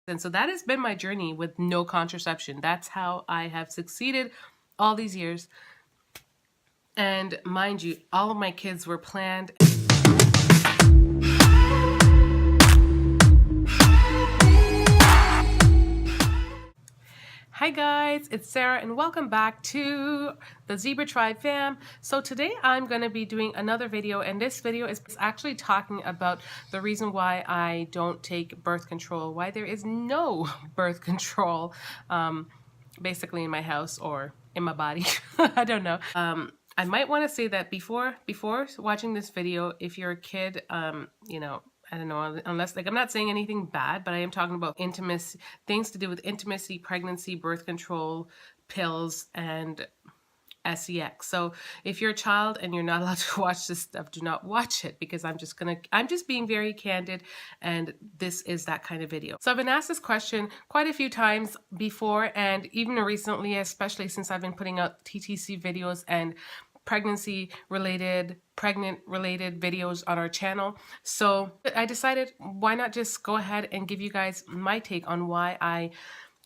And so that has been my journey with no contraception. That's how I have succeeded all these years. And mind you, all of my kids were planned. Hi guys, it's Sarah and welcome back to the Zebra Tribe fam. So today I'm going to be doing another video, and this video is actually talking about the reason why I don't take birth control, why there is no birth control basically in my house or in my body. I don't know. I might want to say that before watching this video, if you're a kid, you know, I don't know, unless, like, I'm not saying anything bad, but I am talking about intimacy, things to do with intimacy, pregnancy, birth control, pills, and sex. So if you're a child and you're not allowed to watch this stuff, do not watch it, because I'm just being very candid, and this is that kind of video. So I've been asked this question quite a few times before, and even recently, especially since I've been putting out TTC videos and pregnant related videos on our channel. So I decided, why not just go ahead and give you guys my take on why I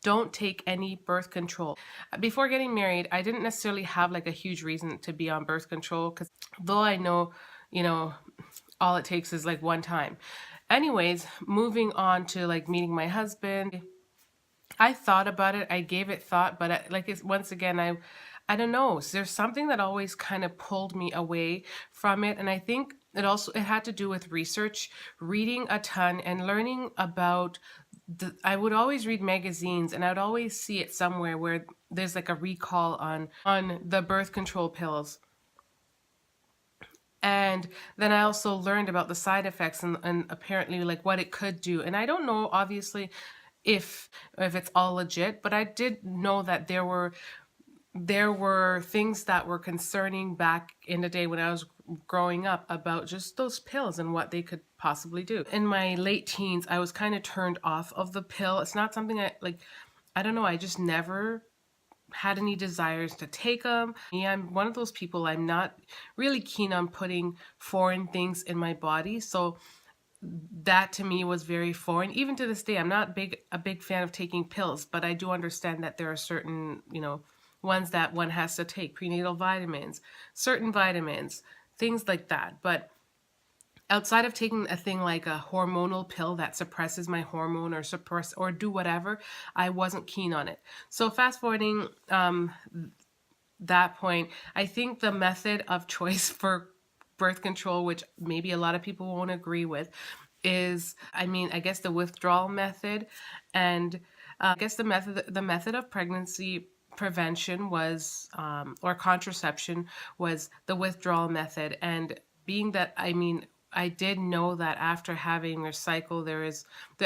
don't take any birth control. Before getting married, I didn't necessarily have like a huge reason to be on birth control, because though I know, you know, all it takes is like one time. Anyways, moving on to like meeting my husband, I thought about it, I gave it thought, but once again, I don't know. So there's something that always kind of pulled me away from it. And I think it had to do with research, reading a ton and learning about I would always read magazines, and I would always see it somewhere where there's like a recall on the birth control pills. And then I also learned about the side effects and apparently like what it could do. And I don't know, obviously, if it's all legit, but I did know that there were things that were concerning back in the day when I was growing up about just those pills and what they could possibly do. In my late teens, I was kind of turned off of the pill. It's not something I don't know, I just never had any desires to take them. Yeah, I'm one of those people, I'm not really keen on putting foreign things in my body. So that to me was very foreign. Even to this day, I'm not a big fan of taking pills, but I do understand that there are certain, you know, ones that one has to take, prenatal vitamins, certain vitamins, things like that. But outside of taking a thing like a hormonal pill that suppresses my hormone or do whatever, I wasn't keen on it. So fast forwarding that point, I think the method of choice for birth control, which maybe a lot of people won't agree with, is, I guess the withdrawal method. And I guess the method of pregnancy prevention was, or contraception was the withdrawal method. And being that, I did know that after having your cycle,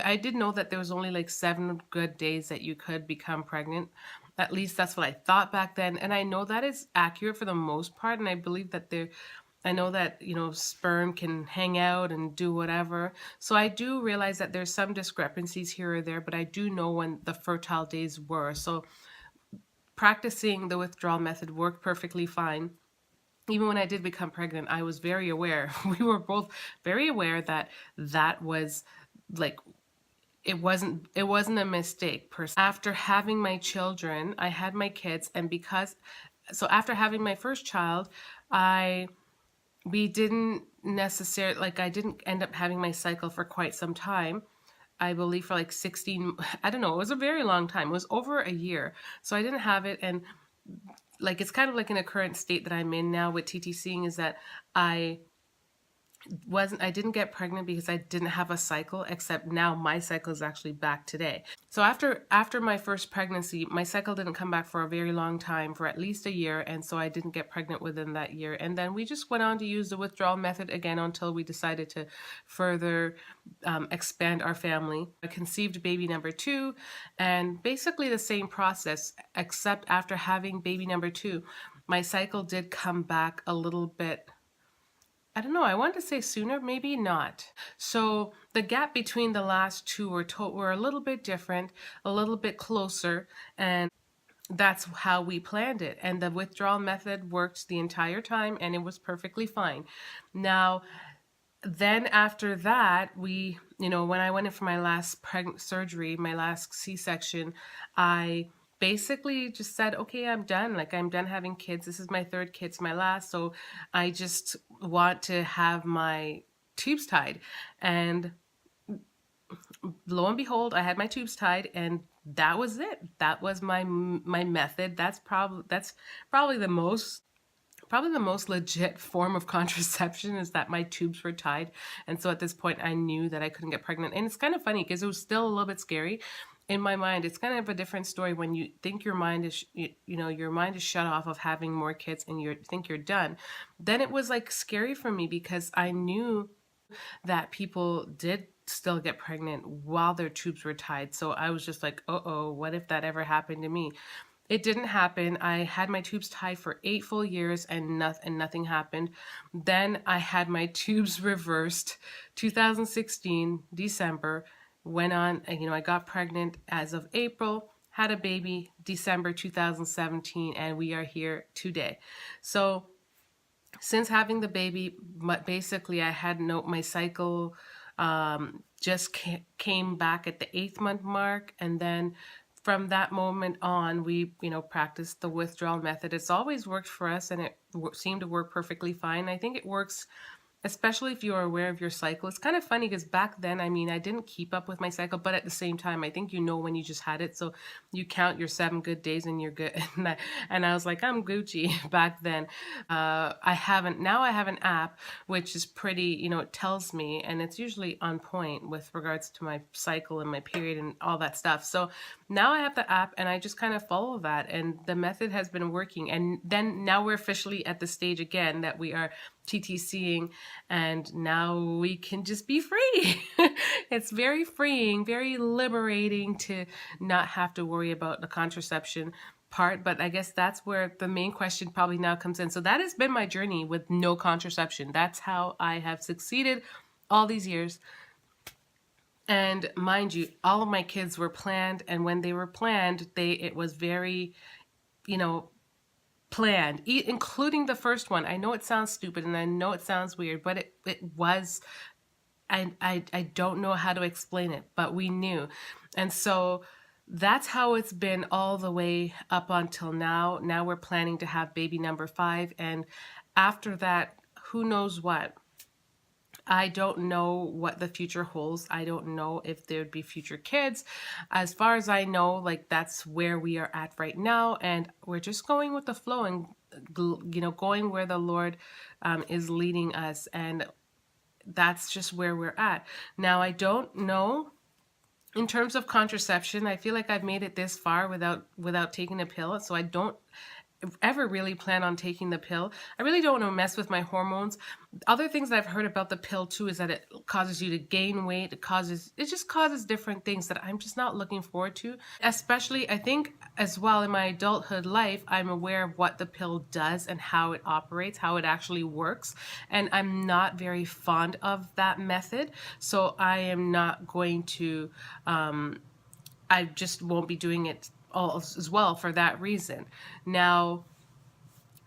I did know that there was only like 7 good days that you could become pregnant. At least that's what I thought back then. And I know that is accurate for the most part. And I believe that I know that, you know, sperm can hang out and do whatever. So I do realize that there's some discrepancies here or there, but I do know when the fertile days were. So practicing the withdrawal method worked perfectly fine. Even when I did become pregnant, I was very aware. We were both very aware that that was like, it wasn't a mistake. After having my children, I had my kids, and so after having my first child, we didn't necessarily, like, I didn't end up having my cycle for quite some time. I believe for like 16, I don't know, it was a very long time. It was over a year. So I didn't have it. And like, it's kind of like in a current state that I'm in now with TTCing, is that I didn't get pregnant because I didn't have a cycle, except now my cycle is actually back today. So after my first pregnancy, my cycle didn't come back for a very long time, for at least a year, and so I didn't get pregnant within that year. And then we just went on to use the withdrawal method again until we decided to further expand our family. I conceived baby number 2, and basically the same process, except after having baby number 2, my cycle did come back a little bit. I don't know, I want to say sooner, maybe not. So the gap between the last 2 were a little bit different, a little bit closer, and that's how we planned it. And the withdrawal method worked the entire time, and it was perfectly fine. Now, then after that, when I went in for my last pregnant surgery, my last C-section, I basically just said, okay, I'm done. Like, I'm done having kids. This is my third kid, it's my last. So I just want to have my tubes tied. And lo and behold, I had my tubes tied, and that was it. That was my method. That's probably the most legit form of contraception, is that my tubes were tied. And so at this point, I knew that I couldn't get pregnant. And it's kind of funny because it was still a little bit scary in my mind. It's kind of a different story when you think your mind is, your mind is shut off of having more kids and you think you're done. Then it was like scary for me because I knew that people did still get pregnant while their tubes were tied. So I was just like, uh-oh, what if that ever happened to me? It didn't happen. I had my tubes tied for 8 full years and nothing happened. Then I had my tubes reversed 2016 December. Went on, I got pregnant as of April, had a baby December 2017, and we are here today. So since having the baby, basically I had my cycle just came back at the 8th month mark, and then from that moment on, we practiced the withdrawal method. It's always worked for us, and it seemed to work perfectly fine. I think it works especially if you are aware of your cycle. It's kind of funny because back then, I mean, I didn't keep up with my cycle, but at the same time, I think when you just had it, so you count your 7 good days and you're good. And I was like, I'm Gucci back then. Now I have an app which is pretty, it tells me, and it's usually on point with regards to my cycle and my period and all that stuff. So now I have the app and I just kind of follow that, and the method has been working. And then now we're officially at the stage again that we are TTCing, and now we can just be free. It's very freeing, very liberating to not have to worry about the contraception part. But I guess that's where the main question probably now comes in. So that has been my journey with no contraception. That's how I have succeeded all these years. And mind you, all of my kids were planned, and when they were planned, it was very, planned, including the first one. I know it sounds stupid and I know it sounds weird, but it was, I don't know how to explain it, but we knew. And so that's how it's been all the way up until now. Now we're planning to have baby number 5, and after that, who knows what. I don't know what the future holds. I don't know if there'd be future kids. As far as I know, like, that's where we are at right now, and we're just going with the flow and going where the Lord is leading us, and that's just where we're at. Now, I don't know in terms of contraception. I feel like I've made it this far without taking a pill, so I don't ever really plan on taking the pill. I really don't want to mess with my hormones. Other things that I've heard about the pill too is that it causes you to gain weight. It just causes different things that I'm just not looking forward to. Especially, I think as well, in my adulthood life, I'm aware of what the pill does and how it operates, how it actually works. And I'm not very fond of that method. So I am not going to, I just won't be doing it all as well for that reason. Now,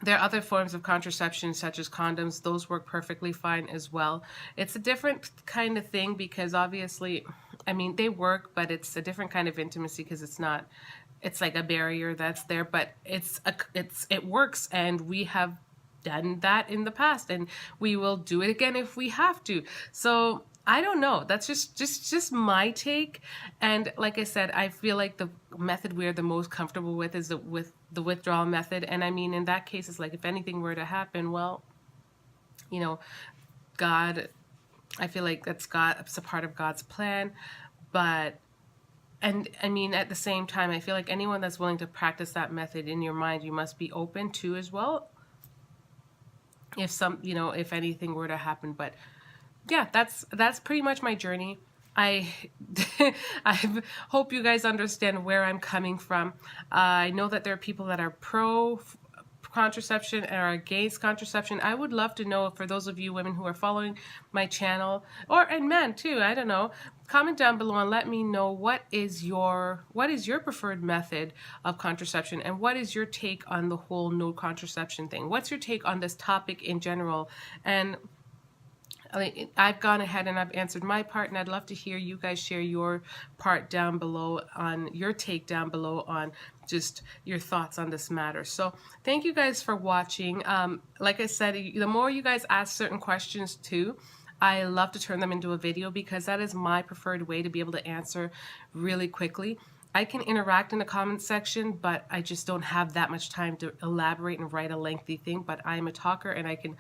there are other forms of contraception such as condoms. Those work perfectly fine as well. It's a different kind of thing because obviously, I mean, they work, but it's a different kind of intimacy because it's like a barrier that's there, but it works, and we have done that in the past, and we will do it again if we have to. So I don't know. That's just my take. And like I said, I feel like the method we're the most comfortable with is with the withdrawal method. And I mean, in that case, it's like if anything were to happen, well, God, I feel like it's a part of God's plan. And I mean, at the same time, I feel like anyone that's willing to practice that method, in your mind, you must be open to as well. If anything were to happen. But yeah, that's pretty much my journey. I hope you guys understand where I'm coming from. I know that there are people that are pro contraception and are against contraception. I would love to know, for those of you women who are following my channel, and men too, I don't know, comment down below and let me know what is your preferred method of contraception, and what is your take on the whole no contraception thing. What's your take on this topic in general? And I've gone ahead and I've answered my part, and I'd love to hear you guys share your part down below, on your take down below on just your thoughts on this matter. So thank you guys for watching. Like I said, the more you guys ask certain questions too, I love to turn them into a video, because that is my preferred way to be able to answer really quickly. I can interact in the comment section, but I just don't have that much time to elaborate and write a lengthy thing. But I'm a talker, and I can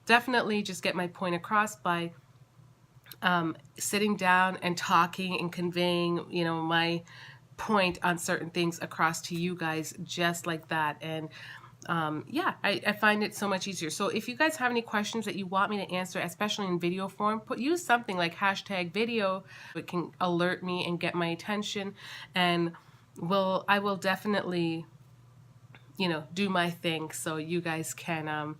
definitely just get my point across by sitting down and talking and conveying, you know, my point on certain things across to you guys just like that. And yeah, I find it so much easier. So if you guys have any questions that you want me to answer, especially in video form, use something like #video. It can alert me and get my attention, and I will definitely, you know, do my thing so you guys can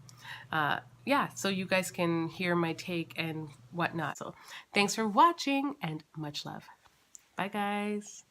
yeah, so you guys can hear my take and whatnot. So thanks for watching, and much love. Bye guys.